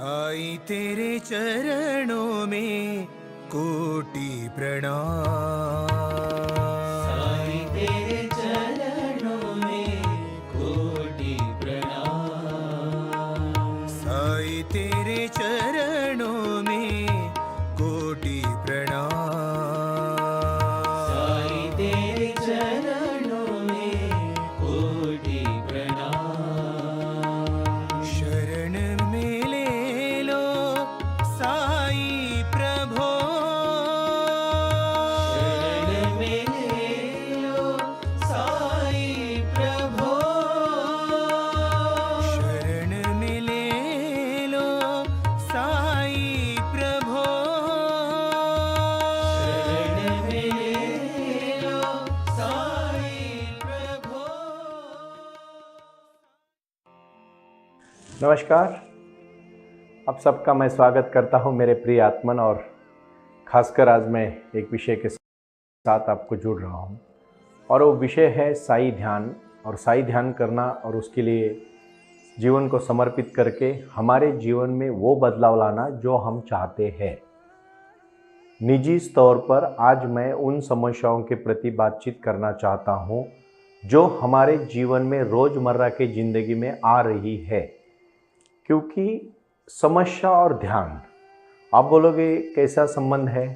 साई तेरे चरणों में कोटि प्रणाम। साई तेरे चरणों में कोटि प्रणाम। साई तेरे चरणों में कोटि प्रणाम। साई तेरे चरणों में कोटि प्रणाम। शरण में ले लो साई प्रभो। शरण में ले लो साई प्रभो। शरण में ले लो साई प्रभो। शरण में ले लो साई प्रभो। नमस्कार, आप सबका मैं स्वागत करता हूं मेरे प्रिय आत्मन। और खासकर आज मैं एक विषय के साथ आपको जुड़ रहा हूं और वो विषय है साई ध्यान। और साई ध्यान करना और उसके लिए जीवन को समर्पित करके हमारे जीवन में वो बदलाव लाना जो हम चाहते हैं। निजी तौर पर आज मैं उन समस्याओं के प्रति बातचीत करना चाहता हूं जो हमारे जीवन में रोज़मर्रा की ज़िंदगी में आ रही है। क्योंकि समस्या और ध्यान, आप बोलोगे कैसा संबंध है?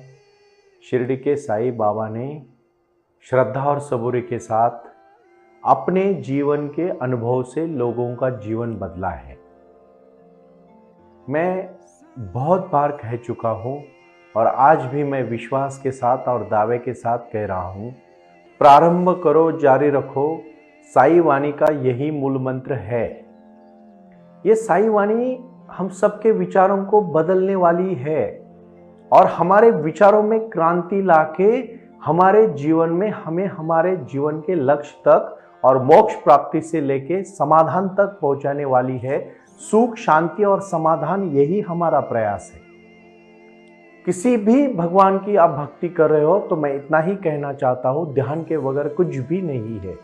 शिरडी के साईं बाबा ने श्रद्धा और सबूरी के साथ अपने जीवन के अनुभव से लोगों का जीवन बदला है। मैं बहुत बार कह चुका हूँ और आज भी मैं विश्वास के साथ और दावे के साथ कह रहा हूँ, प्रारंभ करो जारी रखो, साई वाणी का यही मूल मंत्र है। ये साई वाणी हम सबके विचारों को बदलने वाली है और हमारे विचारों में क्रांति लाके हमारे जीवन में हमें हमारे जीवन के लक्ष्य तक और मोक्ष प्राप्ति से लेके समाधान तक पहुंचाने वाली है। सुख, शांति और समाधान, यही हमारा प्रयास है। किसी भी भगवान की आप भक्ति कर रहे हो तो मैं इतना ही कहना चाहता हूं, ध्यान के बगैर कुछ भी नहीं है।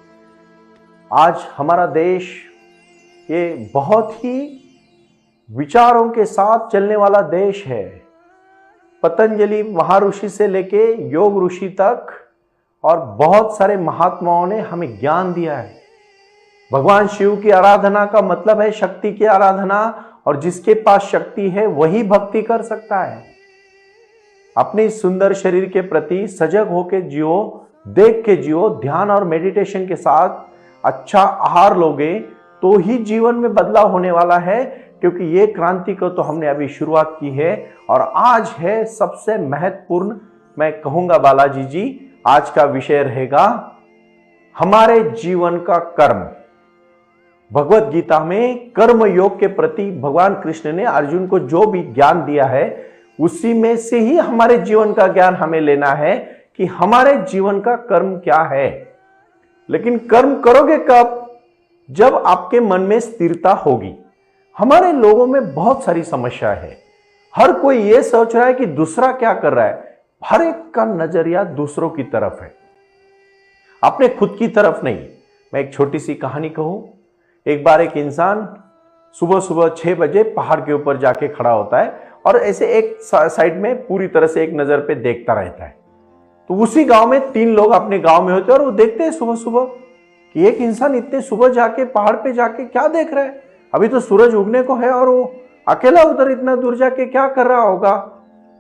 आज हमारा देश ये बहुत ही विचारों के साथ चलने वाला देश है। पतंजलि महर्षि से लेके योग ऋषि तक और बहुत सारे महात्माओं ने हमें ज्ञान दिया है। भगवान शिव की आराधना का मतलब है शक्ति की आराधना, और जिसके पास शक्ति है वही भक्ति कर सकता है। अपने सुंदर शरीर के प्रति सजग होकर जियो, देख के जियो। ध्यान और मेडिटेशन के साथ अच्छा आहार लोगे तो ही जीवन में बदलाव होने वाला है। क्योंकि ये क्रांति को तो हमने अभी शुरुआत की है और आज है सबसे महत्वपूर्ण, मैं कहूंगा बालाजी जी, आज का विषय रहेगा हमारे जीवन का कर्म। भगवत गीता में कर्म योग के प्रति भगवान कृष्ण ने अर्जुन को जो भी ज्ञान दिया है उसी में से ही हमारे जीवन का ज्ञान हमें लेना है कि हमारे जीवन का कर्म क्या है। लेकिन कर्म करोगे कब? जब आपके मन में स्थिरता होगी। हमारे लोगों में बहुत सारी समस्या है। हर कोई ये सोच रहा है कि दूसरा क्या कर रहा है। हर एक का नजरिया दूसरों की तरफ है, अपने खुद की तरफ नहीं। मैं एक छोटी सी कहानी कहूं। एक बार एक इंसान सुबह सुबह 6 बजे पहाड़ के ऊपर जाके खड़ा होता है और ऐसे एक साइड में पूरी तरह से एक नजर पे देखता रहता है। तो उसी गांव में 3 लोग अपने गांव में होते हैं और वो देखते हैं सुबह सुबह कि एक इंसान इतने सुबह जाके पहाड़ पे जाके क्या देख रहा है। अभी तो सूरज उगने को है और वो अकेला उधर इतना दूर जाके क्या कर रहा होगा।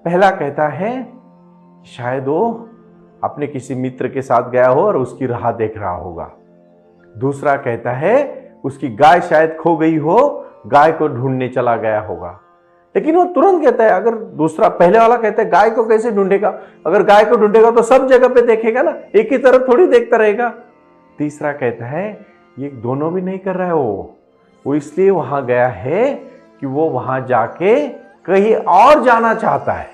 पहला कहता है शायद वो अपने किसी मित्र के साथ गया हो और उसकी राह देख रहा होगा। दूसरा कहता है उसकी गाय शायद खो गई हो, गाय को ढूंढने चला गया होगा। लेकिन वो तुरंत कहता है, अगर दूसरा पहले वाला कहता है गाय को कैसे ढूंढेगा, अगर गाय को ढूंढेगा तो सब जगह पे देखेगा ना, एक ही तरफ थोड़ी देखता रहेगा। तीसरा कहता है ये दोनों भी नहीं कर रहा है, वो इसलिए वहां गया है कि वो वहां जाके कहीं और जाना चाहता है,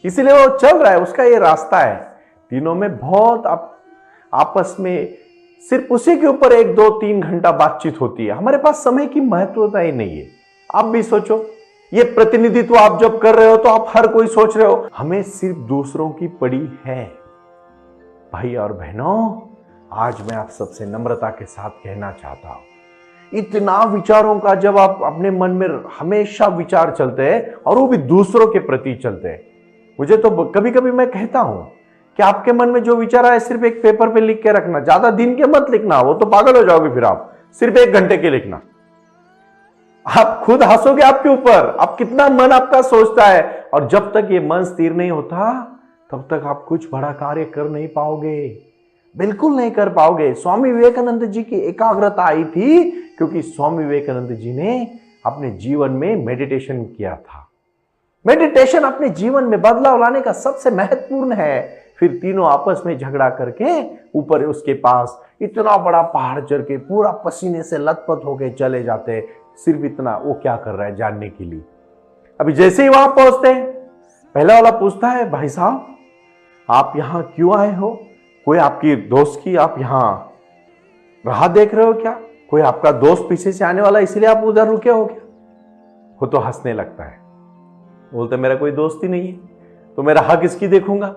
इसलिए वो चल रहा है, उसका ये रास्ता है। तीनों में बहुत आपस में सिर्फ उसी के ऊपर 1, 2, 3 घंटा बातचीत होती है। हमारे पास समय की महत्वता ही नहीं है। आप भी सोचो, ये प्रतिनिधित्व आप जब कर रहे हो तो आप हर कोई सोच रहे हो हमें सिर्फ दूसरों की पड़ी है। भाई और बहनों, आज मैं आप सबसे नम्रता के साथ कहना चाहता हूं इतना विचारों का जब आप अपने मन में हमेशा विचार चलते हैं और वो भी दूसरों के प्रति चलते हैं। मुझे तो कभी कभी मैं कहता हूं कि आपके मन में जो विचार आए सिर्फ एक पेपर पे लिख के रखना, ज्यादा दिन के मत लिखना, वो तो पागल हो जाओगे फिर आप। सिर्फ 1 घंटे के लिखना, आप खुद हंसोगे आपके ऊपर, आप कितना मन आपका सोचता है। और जब तक ये मन स्थिर नहीं होता तब तक आप कुछ बड़ा कार्य कर नहीं पाओगे, बिल्कुल नहीं कर पाओगे। स्वामी विवेकानंद जी की एकाग्रता आई थी क्योंकि स्वामी विवेकानंद जी ने अपने जीवन में मेडिटेशन किया था। मेडिटेशन अपने जीवन में बदलाव लाने का सबसे महत्वपूर्ण है। फिर तीनों आपस में झगड़ा करके ऊपर उसके पास इतना बड़ा पहाड़ चढ़ के पूरा पसीने से लथपथ होके चले जाते, सिर्फ इतना वो क्या कर रहा है जानने के लिए। अभी जैसे ही वहां पहुंचते हैं, पहला वाला पूछता है, भाई साहब आप यहां क्यों आए हो? कोई आपकी दोस्त की आप यहां राह देख रहे हो क्या? कोई आपका दोस्त पीछे से आने वाला इसलिए आप उधर रुके हो क्या? वो तो हंसने लगता है, बोलते मेरा कोई दोस्त ही नहीं है तो मेरा हक इसकी देखूंगा,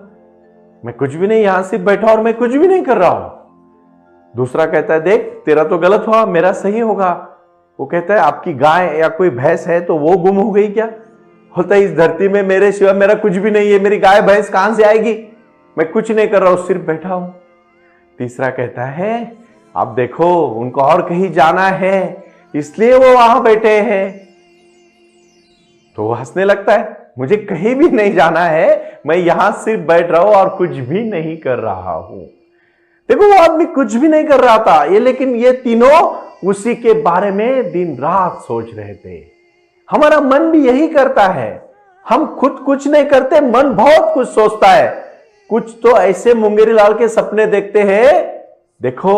मैं कुछ भी नहीं, यहां सिर्फ बैठा और मैं कुछ भी नहीं कर रहा हूं। दूसरा कहता है देख तेरा तो गलत हुआ, मेरा सही होगा। वो कहता है आपकी गाय या कोई भैंस है तो वो गुम हो गई क्या? होता है इस धरती में मेरे सिवा मेरा कुछ भी नहीं है, मेरी गाय भैंस कहां से आएगी? मैं कुछ नहीं कर रहा हूं, सिर्फ बैठा हूं। तीसरा कहता है आप देखो उनको और कहीं जाना है इसलिए वो वहां बैठे हैं। तो वो हंसने लगता है, मुझे कहीं भी नहीं जाना है, मैं यहां सिर्फ बैठ रहा हूं और कुछ भी नहीं कर रहा हूं। देखो वो आदमी कुछ भी नहीं कर रहा था ये, लेकिन ये तीनों उसी के बारे में दिन रात सोच रहे थे। हमारा मन भी यही करता है, हम खुद कुछ नहीं करते, मन बहुत कुछ सोचता है। कुछ तो ऐसे मुंगेरी लाल के सपने देखते हैं। देखो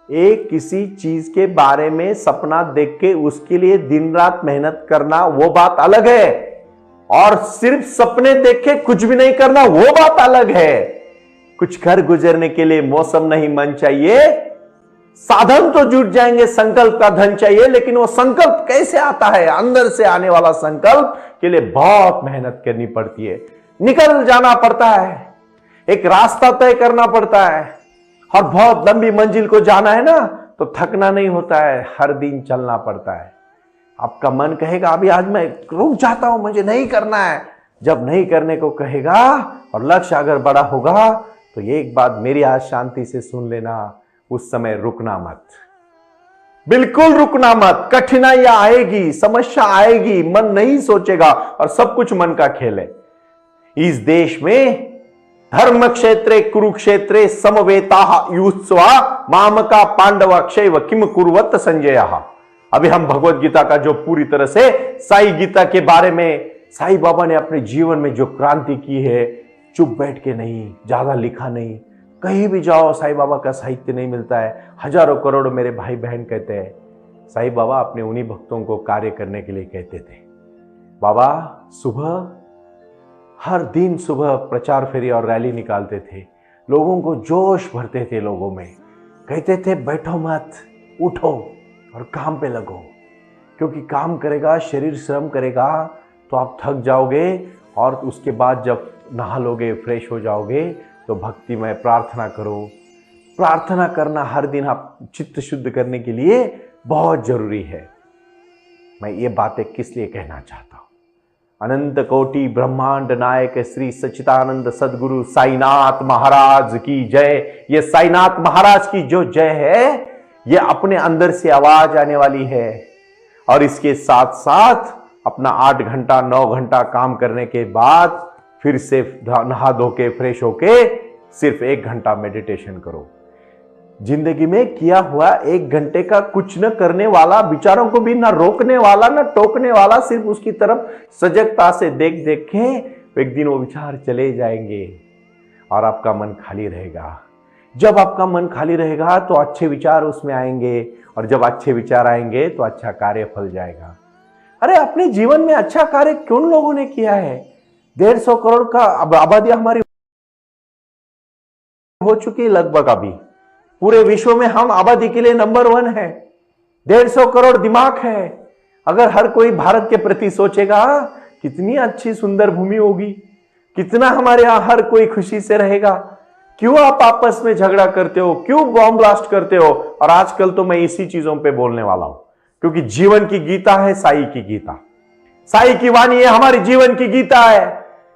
एक किसी चीज के बारे में सपना देख के उसके लिए दिन रात मेहनत करना वो बात अलग है, और सिर्फ सपने देख के कुछ भी नहीं करना वो बात अलग है। कुछ कर गुजरने के लिए मौसम नहीं मन चाहिए, साधन तो जुट जाएंगे, संकल्प का धन चाहिए, लेकिन वो संकल्प कैसे आता है? अंदर से आने वाला संकल्प के लिए बहुत मेहनत करनी पड़ती है, निकल जाना पड़ता है, एक रास्ता तय करना पड़ता है। और बहुत लंबी मंजिल को जाना है ना तो थकना नहीं होता है, हर दिन चलना पड़ता है। आपका मन कहेगा अभी आज मैं रुक जाता हूं, मुझे नहीं करना है। जब नहीं करने को कहेगा और लक्ष्य अगर बड़ा होगा तो एक बात मेरी आज शांति से सुन लेना, उस समय रुकना मत, बिल्कुल रुकना मत। कठिनाइयां आएगी, समस्या आएगी, मन नहीं सोचेगा और सब कुछ मन का खेल है। इस देश में धर्म क्षेत्रे कुरुक्षेत्रे समवेता युत्सवा मामका पांडवा क्षय किम कुर्वत संजय। अभी हम भगवत गीता का जो पूरी तरह से साई गीता के बारे में साई बाबा ने अपने जीवन में जो क्रांति की है, चुप बैठ के नहीं, ज्यादा लिखा नहीं, कहीं भी जाओ साई बाबा का साहित्य नहीं मिलता है। हजारों करोड़ मेरे भाई बहन कहते हैं साई बाबा अपने उन्हीं भक्तों को कार्य करने के लिए कहते थे। बाबा सुबह हर दिन सुबह प्रचार फेरी और रैली निकालते थे, लोगों को जोश भरते थे, लोगों में कहते थे बैठो मत, उठो और काम पे लगो, क्योंकि काम करेगा, शरीर श्रम करेगा तो आप थक जाओगे और उसके बाद जब नहा लोगे, फ्रेश हो जाओगे तो भक्ति में प्रार्थना करो। प्रार्थना करना हर दिन आप चित्त शुद्ध करने के लिए बहुत जरूरी है। मैं ये बातें किस लिए कहना चाहता हूं? अनंत कोटि ब्रह्मांड नायक श्री सच्चिदानंद सदगुरु साईनाथ महाराज की जय। ये साईनाथ महाराज की जो जय है ये अपने अंदर से आवाज आने वाली है, और इसके साथ साथ अपना 8 घंटा 9 घंटा काम करने के बाद फिर से नहा धो के फ्रेश होके सिर्फ 1 घंटा मेडिटेशन करो। जिंदगी में किया हुआ 1 घंटे का कुछ न करने वाला, विचारों को भी ना रोकने वाला ना टोकने वाला, सिर्फ उसकी तरफ सजगता से देख देख के एक दिन वो विचार चले जाएंगे और आपका मन खाली रहेगा। जब आपका मन खाली रहेगा तो अच्छे विचार उसमें आएंगे, और जब अच्छे विचार आएंगे तो अच्छा कार्य फल जाएगा। अरे अपने जीवन में अच्छा कार्य क्यों लोगों ने किया है? 150 करोड़ का आबादी हमारी हो चुकी लगभग। अभी पूरे विश्व में हम आबादी के लिए नंबर 1 है। 150 करोड़ दिमाग है। अगर हर कोई भारत के प्रति सोचेगा कितनी अच्छी सुंदर भूमि होगी, कितना हमारे यहां हर कोई खुशी से रहेगा। क्यों आप आपस में झगड़ा करते हो? क्यों बॉम्ब ब्लास्ट करते हो? और आजकल तो मैं इसी चीजों पे बोलने वाला हूं। क्योंकि जीवन की गीता है साई की गीता। साई की वाणी है हमारी जीवन की गीता है।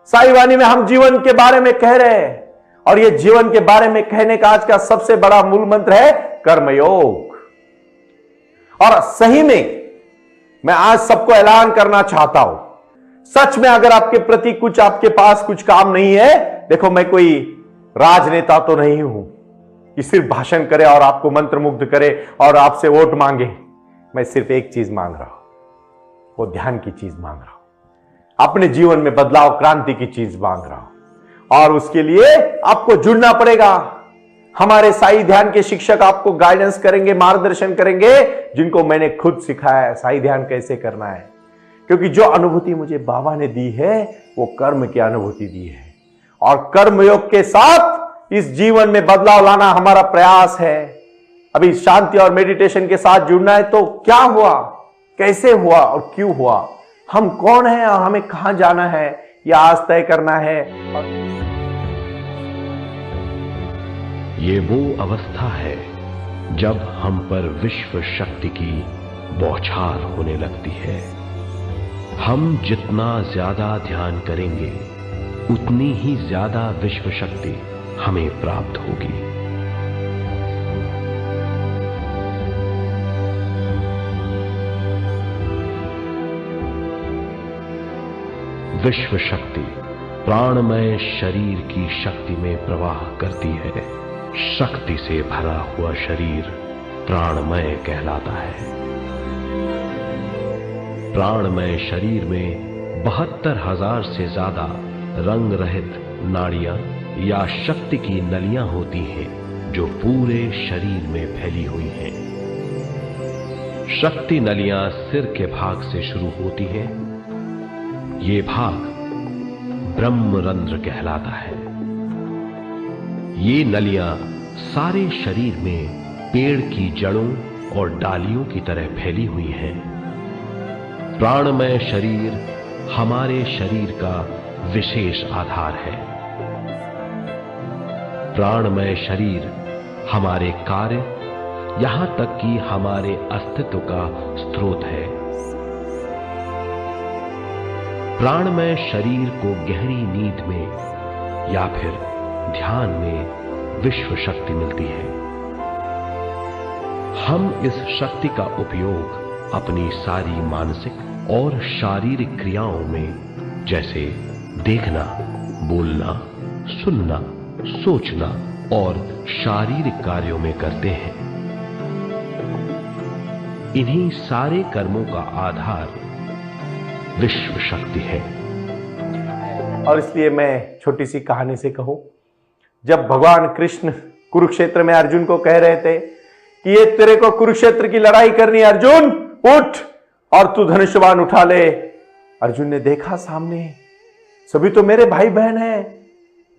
साई वाणी में हम जीवन के बारे में कह रहे हैं, और ये जीवन के बारे में कहने का आज का सबसे बड़ा मूल मंत्र है कर्मयोग। और सही में मैं आज सबको ऐलान करना चाहता हूं, सच में अगर आपके प्रति कुछ आपके पास कुछ काम नहीं है, देखो मैं कोई राजनेता तो नहीं हूं कि सिर्फ भाषण करे और आपको मंत्रमुग्ध करे और आपसे वोट मांगे। मैं सिर्फ एक चीज मांग रहा हूं, वो ध्यान की चीज मांग रहा हूं, अपने जीवन में बदलाव क्रांति की चीज मांग रहा हूं। और उसके लिए आपको जुड़ना पड़ेगा। हमारे साई ध्यान के शिक्षक आपको गाइडेंस करेंगे, मार्गदर्शन करेंगे, जिनको मैंने खुद सिखाया है साई ध्यान कैसे करना है। क्योंकि जो अनुभूति मुझे बाबा ने दी है वो कर्म की अनुभूति दी है, और कर्मयोग के साथ इस जीवन में बदलाव लाना हमारा प्रयास है। अभी शांति और मेडिटेशन के साथ जुड़ना है तो क्या हुआ, कैसे हुआ और क्यों हुआ, हम कौन हैं और हमें कहां जाना है, यह आज तय करना है। ये वो अवस्था है जब हम पर विश्व शक्ति की बौछार होने लगती है। हम जितना ज्यादा ध्यान करेंगे उतनी ही ज्यादा विश्व शक्ति हमें प्राप्त होगी। विश्व शक्ति प्राणमय शरीर की शक्ति में प्रवाह करती है। शक्ति से भरा हुआ शरीर प्राणमय कहलाता है। प्राणमय शरीर में 72,000 से ज्यादा रंग रहित नाड़ियां या शक्ति की नलियां होती हैं, जो पूरे शरीर में फैली हुई हैं। शक्ति नलियां सिर के भाग से शुरू होती हैं। ये भाग ब्रह्मरंध्र कहलाता है। ये नलियां सारे शरीर में पेड़ की जड़ों और डालियों की तरह फैली हुई हैं। प्राणमय शरीर हमारे शरीर का विशेष आधार है। प्राणमय शरीर हमारे कार्य, यहां तक कि हमारे अस्तित्व का स्रोत है। प्राणमय शरीर को गहरी नींद में या फिर ध्यान में विश्व शक्ति मिलती है। हम इस शक्ति का उपयोग अपनी सारी मानसिक और शारीरिक क्रियाओं में, जैसे देखना, बोलना, सुनना, सोचना और शारीरिक कार्यों में करते हैं। इन्हीं सारे कर्मों का आधार विश्व शक्ति है। और इसलिए मैं छोटी सी कहानी से कहूं, जब भगवान कृष्ण कुरुक्षेत्र में अर्जुन को कह रहे थे कि ये तेरे को कुरुक्षेत्र की लड़ाई करनी, अर्जुन उठ और तू धनुष्यबाण उठा ले। अर्जुन ने देखा सामने सभी तो मेरे भाई बहन हैं,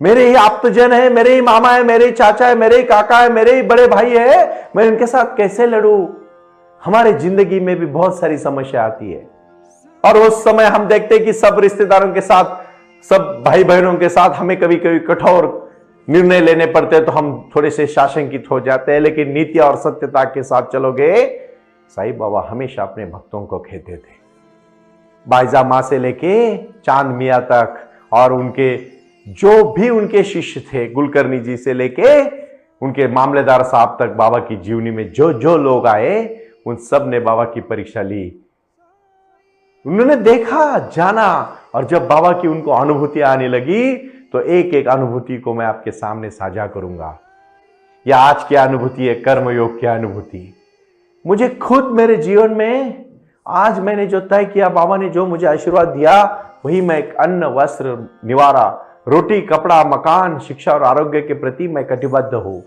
मेरे ही आप्तजन है, मेरे ही मामा है, मेरे ही चाचा है, मेरे ही काका है, मेरे ही बड़े भाई है, मैं इनके साथ कैसे लड़ूं। हमारे जिंदगी में भी बहुत सारी समस्या आती है, और उस समय हम देखते हैं कि सब रिश्तेदारों के साथ, सब भाई बहनों के साथ हमें कभी कभी कठोर निर्णय लेने पड़ते हैं, तो हम थोड़े से शासंकित हो जाते हैं। लेकिन नीति और सत्यता के साथ चलोगे, साईं बाबा हमेशा अपने भक्तों को कहते थे, बाईजा माँ से लेके चांद मियाँ तक, और उनके जो भी उनके शिष्य थे, गुलकर्णी जी से लेके उनके मामलेदार साहब तक, बाबा की जीवनी में जो जो लोग आए उन सब ने बाबा की परीक्षा ली। उन्होंने देखा, जाना, और जब बाबा की उनको अनुभूति आने लगी तो एक एक अनुभूति को मैं आपके सामने साझा करूंगा। यह आज की अनुभूति है, कर्मयोग की अनुभूति। मुझे खुद मेरे जीवन में आज मैंने जो तय किया, बाबा ने जो मुझे आशीर्वाद दिया, वही मैं एक अन्न, वस्त्र, निवारा, रोटी, कपड़ा, मकान, शिक्षा और आरोग्य के प्रति मैं कटिबद्ध हूं।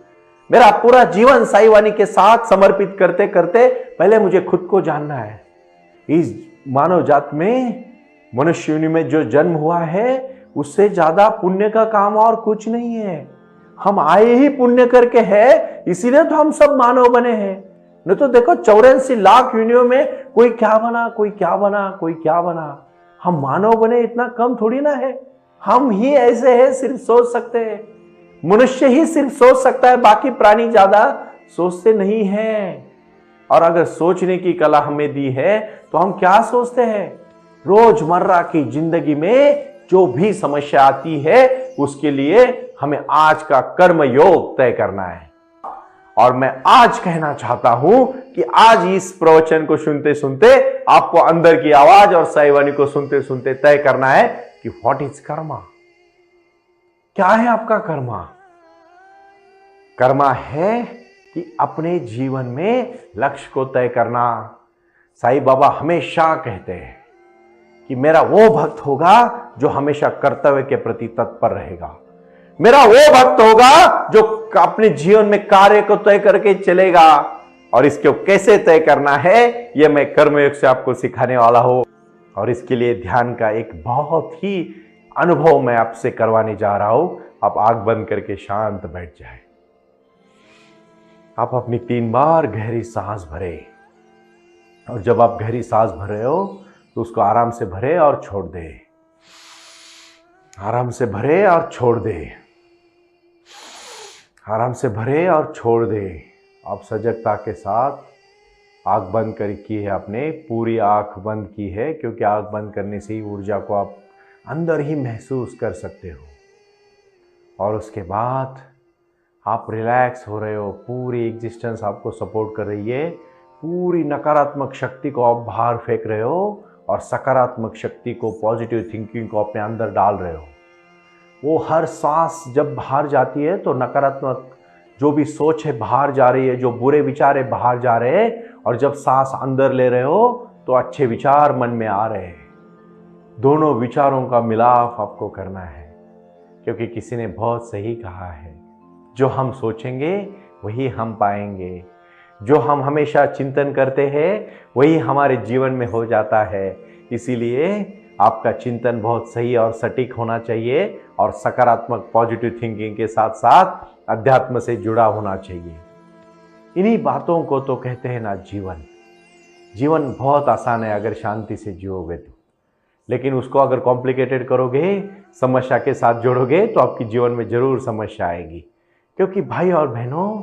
मेरा पूरा जीवन साईं वाणी के साथ समर्पित करते करते पहले मुझे खुद को जानना है। इस मानव जात में, मनुष्य योनि में जो जन्म हुआ है, उससे ज्यादा पुण्य का काम और कुछ नहीं है। हम आए ही पुण्य करके है, इसीलिए तो हम सब मानव बने हैं। नहीं तो देखो 84 लाख योनियों में कोई क्या बना, कोई क्या बना, कोई क्या बना। हम मानव बने इतना कम थोड़ी ना है। हम ही ऐसे हैं, सिर्फ सोच सकते हैं। मनुष्य ही सिर्फ सोच सकता है, बाकी प्राणी ज्यादा सोचते नहीं है। और अगर सोचने की कला हमें दी है तो हम क्या सोचते हैं? रोजमर्रा की जिंदगी में जो भी समस्या आती है उसके लिए हमें आज का कर्म योग तय करना है। और मैं आज कहना चाहता हूं कि आज इस प्रवचन को सुनते सुनते आपको अंदर की आवाज और साई वाणी को सुनते सुनते तय करना है कि व्हाट इज कर्मा, क्या है आपका कर्मा। कर्मा है कि अपने जीवन में लक्ष्य को तय करना। साईं बाबा हमेशा कहते हैं कि मेरा वो भक्त होगा जो हमेशा कर्तव्य के प्रति तत्पर रहेगा, मेरा वो भक्त होगा जो अपने जीवन में कार्य को तय करके चलेगा। और इसको कैसे तय करना है यह मैं कर्मयोग से आपको सिखाने वाला हूं। और इसके लिए ध्यान का एक बहुत ही अनुभव मैं आपसे करवाने जा रहा हूं। आप आंख बंद करके शांत बैठ जाए। आप अपनी 3 बार गहरी सांस भरे और जब आप गहरी सांस भर रहे हो तो उसको आराम से भरे और छोड़ दे, आराम से भरे और छोड़ दे, आराम से भरे और छोड़ दे। आप सजगता के साथ आंख बंद कर की है, आपने पूरी आंख बंद की है क्योंकि आंख बंद करने से ही ऊर्जा को आप अंदर ही महसूस कर सकते हो। और उसके बाद आप रिलैक्स हो रहे हो, पूरी एग्जिस्टेंस आपको सपोर्ट कर रही है, पूरी नकारात्मक शक्ति को आप बाहर फेंक रहे हो और सकारात्मक शक्ति को, पॉजिटिव थिंकिंग को अपने अंदर डाल रहे हो। वो हर सांस जब बाहर जाती है तो नकारात्मक जो भी सोच है बाहर जा रही है, जो बुरे विचार है बाहर जा रहे हैं, और जब सांस अंदर ले रहे हो तो अच्छे विचार मन में आ रहे हैं। दोनों विचारों का मिलाप आपको करना है क्योंकि किसी ने बहुत सही कहा है, जो हम सोचेंगे वही हम पाएंगे, जो हम हमेशा चिंतन करते हैं वही हमारे जीवन में हो जाता है। इसीलिए आपका चिंतन बहुत सही और सटीक होना चाहिए और सकारात्मक पॉजिटिव थिंकिंग के साथ साथ अध्यात्म से जुड़ा होना चाहिए। इन्हीं बातों को तो कहते हैं ना जीवन। जीवन बहुत आसान है अगर शांति से जियोगे तो, लेकिन उसको अगर कॉम्प्लिकेटेड करोगे, समस्या के साथ जोड़ोगे तो आपकी जीवन में जरूर समस्या आएगी। क्योंकि भाई और बहनों,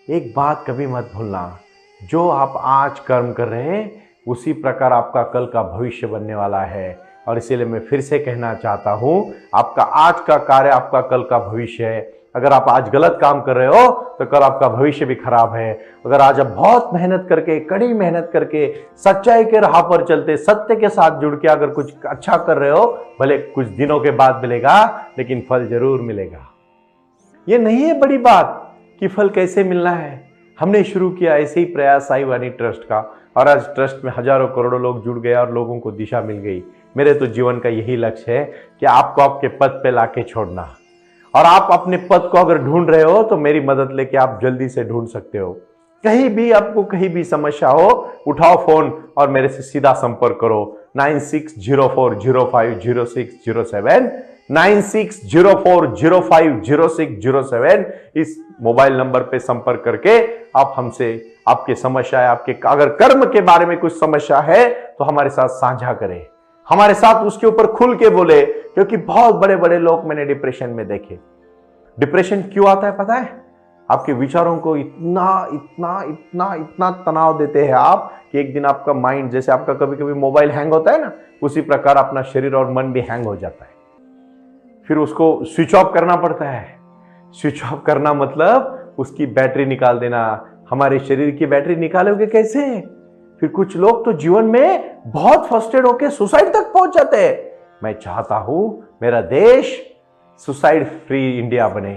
एक बात कभी मत भूलना, जो आप आज कर्म कर रहे हैं उसी प्रकार आपका कल का भविष्य बनने वाला है। और इसीलिए मैं फिर से कहना चाहता हूं, आपका आज का कार्य आपका कल का भविष्य है। अगर आप आज गलत काम कर रहे हो तो कल आपका भविष्य भी खराब है। अगर आज आप बहुत मेहनत करके, कड़ी मेहनत करके, सच्चाई के राह पर चलते, सत्य के साथ जुड़ के अगर कुछ अच्छा कर रहे हो, भले कुछ दिनों के बाद मिलेगा लेकिन फल जरूर मिलेगा। ये नहीं है बड़ी बात कि फल कैसे मिलना है। हमने शुरू किया ऐसे ही प्रयास साई वाणी ट्रस्ट का, और आज ट्रस्ट में हजारों करोड़ों लोग जुड़ गए और लोगों को दिशा मिल गई। मेरे तो जीवन का यही लक्ष्य है कि आपको आपके पद पे लाके छोड़ना। और आप अपने पद को अगर ढूंढ रहे हो तो मेरी मदद लेके आप जल्दी से ढूंढ सकते हो। कहीं भी आपको कहीं भी समस्या हो, उठाओ फोन और मेरे से सीधा संपर्क करो। 9604050607 9604050607 इस मोबाइल नंबर पे संपर्क करके आप हमसे आपकी समस्या है, आपके अगर कर्म के बारे में कुछ समस्या है तो हमारे साथ साझा करें, हमारे साथ उसके ऊपर खुल के बोले। क्योंकि बहुत बड़े बड़े लोग मैंने डिप्रेशन में देखे। डिप्रेशन क्यों आता है पता है? आपके विचारों को इतना इतना इतना इतना तनाव देते हैं आप कि एक दिन आपका माइंड, जैसे आपका कभी कभी मोबाइल हैंग होता है ना, उसी प्रकार अपना शरीर और मन भी हैंग हो जाता है। फिर उसको स्विच ऑफ करना पड़ता है। स्विच ऑफ करना मतलब उसकी बैटरी निकाल देना। हमारे शरीर की बैटरी निकालोगे कैसे? फिर कुछ लोग तो जीवन में बहुत फ्रस्ट्रेट होकर सुसाइड तक पहुंच जाते हैं। मैं चाहता हूं मेरा देश सुसाइड फ्री इंडिया बने।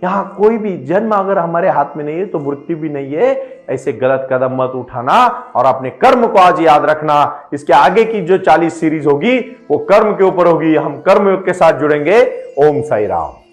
यहां कोई भी जन्म अगर हमारे हाथ में नहीं है तो मृत्यु भी नहीं है। ऐसे गलत कदम मत उठाना और अपने कर्म को आज याद रखना। इसके आगे की जो 40 सीरीज होगी वो कर्म के ऊपर होगी। हम कर्म योग के साथ जुड़ेंगे। ओम साई राम।